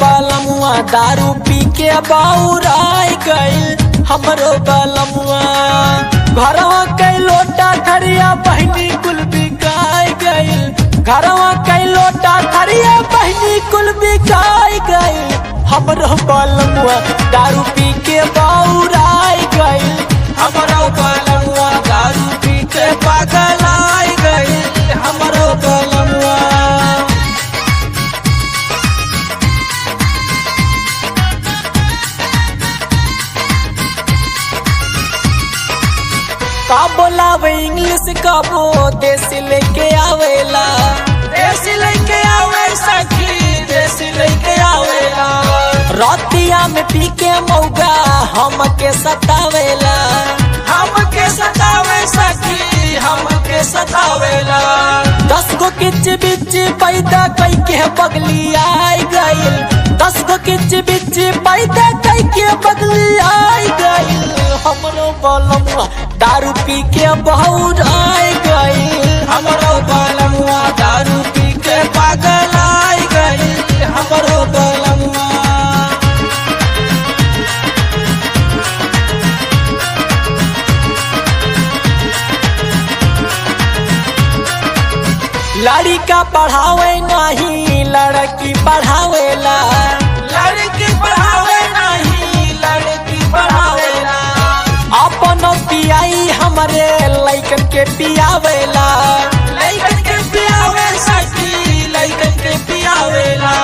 बालमुआ दारू पी के बौराई गइल। हमरो बालमुआ घरवा के लोटा थरिया बहनी कुल बिकाई गइल। घरवा के लोटा थरिया बहनी कुल बिकाई गइल। हमरो बालमुआ दारू पी के बौराई गइल। हमरो बालमुआ दारू पी के पागलाई गइल। हमरो बालमुआ का बोलावे इंग्लिश कबो देसी लेके आवेला। देसी लेके आवे सखी देसी लेके आवेला। रातिया में पी के मौगा हमके सतावेला। हमके सतावे सखी हमके सतावेला। 10 गो किच बिच पैदा कई के बगली आई गइल। 10 गो किच बिच पैदा कई के बगली आई गइल। हमरो बालमुआ दारू पी के बौराई गइल। हमरो बालमुआ दारू पी के पागलाई गइल। हमरो बालमुआ लड़का पढ़ावे नहीं लड़की पढ़ावेला। लड़की पढ़ावे नहीं लड़की पढ़ावेला। अपन पियाई हमरे लइकन के पियावेला। लइकन के पियावे सखी लइकन के पियावेला।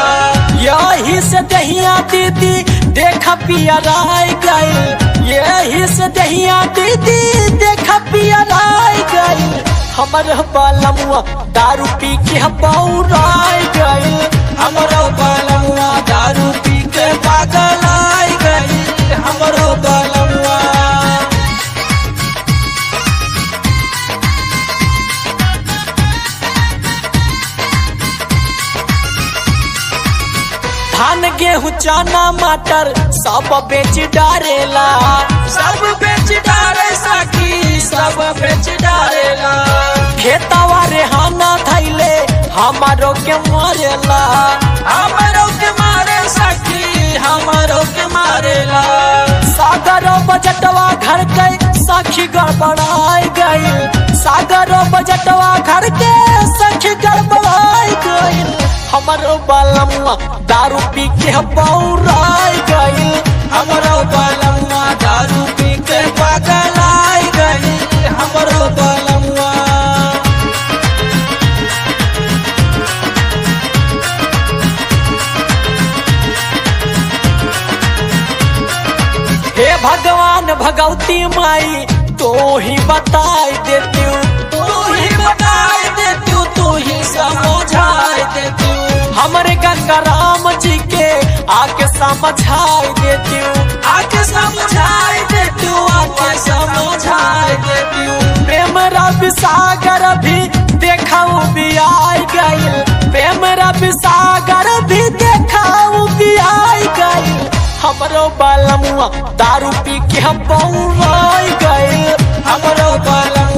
यही से दहिया दीदी देखा पिया राय गइल। यही से दहिया दीदी देखा पिया राय गइल। हमर बालमुआ दारू पी के बौराई गइल। हमरो बालमुआ दारू पी के पागलाई गइल। हमरो बालमुआ धान गेहूं चना मटर सब बेच डारेला। सब बेच डारे सखी सब बेच डारेला। खेतवा रेहाना थैले हमारो के मारेला। हमारो के मारे सखी हमारो के मारेला। सागर बजटवा घर के सखी गड़बड़ाई गइल। सागर बजटवा घर के सखी गड़बड़ाई गइल। हमरो बालमुआ दारू पी के बौराई गइल। हमरो बालमुआ दारू पी के पागलाई गइल। हमरो बालमुआ हे भगवान भगवती माई तो ही बताई देती। तू ही बताई देती तू ही समझाई देती। हमरे गंगा राम जी के आके समझाई देती। आके समझाई देती आके समझाई देती। प्रेम रवि सागर भी देखाऊ भी आई गइल। प्रेम रवि सागर भी देखाऊ भी आई गइल। हमरो बालमुआ दारू पी के बौराई गइल। हमरो बालमुआ